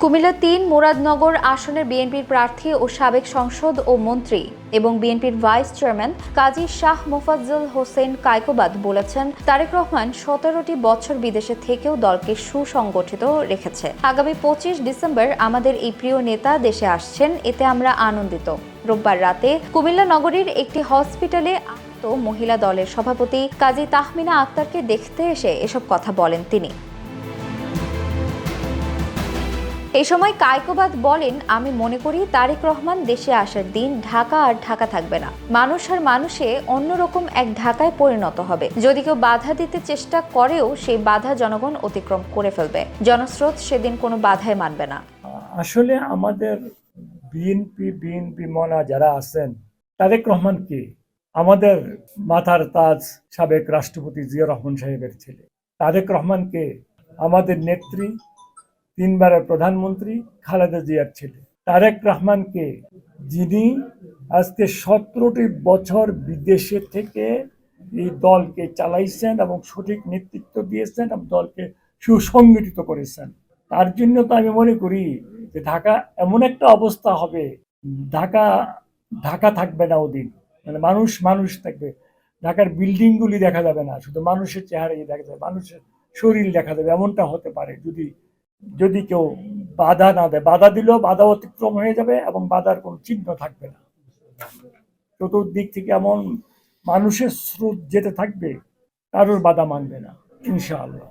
কুমিল্লা-৩ মুরাদনগর আসনের বিএনপির প্রার্থী ও সাবেক সংসদ ও মন্ত্রী এবং বিএনপির ভাইস চেয়ারম্যান কাজী শাহ মোফাজ্জল হোসেন কায়কোবাদ বলেছেন, তারেক রহমান ১৭টি বছর বিদেশে থেকেও দলকে সুসংগঠিত রেখেছে। আগামী ২৫ ডিসেম্বর আমাদের এই প্রিয় নেতা দেশে আসছেন, এতে আমরা আনন্দিত। রোববার রাতে কুমিল্লা নগরীর একটি হসপিটালে মহিলা দলের সভাপতি কাজী তাহমিনা আক্তারকে দেখতে এসে এসব কথা বলেন তিনি। এই সময় কায়কোবাদ বলেন, আমি মনে করি তারেক রহমান দেশে আসার দিন ঢাকা আর ঢাকা থাকবে না, মানুষ আর মানুষে অন্যরকম এক ঢাকায় পরিণত হবে। যদি কেউ বাধা দিতে চেষ্টা করেও সেই বাধা জনগণ অতিক্রম করে ফেলবে। জনস্রোত সেদিন কোনো বাধাই মানবে না। আসলে আমাদের বিএনপি মনা যারা আছেন, তারেক রহমান কে আমাদের মাথার তাজ সাবেক রাষ্ট্রপতি জিয়া রহমান সাহেবের ছেলে। তারেক রহমানকে আমাদের নেত্রী ৩ বারের প্রধানমন্ত্রী খালেদা জিয়ার ছেলে। তারেক রহমানকে যিনি আজকে ১৭টি বছর বিদেশে থেকে এই দলকে চালাইছেন এবং সঠিক নেতৃত্ব দিয়েছেন এবং দলকে সুসংগঠিত করেছেন, তার জন্য তো আমি মনে করি যে ঢাকা এমন একটা অবস্থা হবে, ঢাকা ঢাকা থাকবে না ওদিন, মানে মানুষ থাকবে। ঢাকার বিল্ডিং গুলি দেখা যাবে না, শুধু মানুষের চেহারাই দেখা যাবে, মানুষের শরীর দেখা যাবে। এমনটা হতে পারে যদি কেউ বাধা না দেয়। বাধা দিলেও বাধা অতিক্রম হয়ে যাবে এবং বাধার কোনো চিহ্ন থাকবে না। চতুর্দিক থেকে এমন মানুষের স্রোত যেতে থাকবে, কারোর বাধা মানবে না ইনশাআল্লাহ।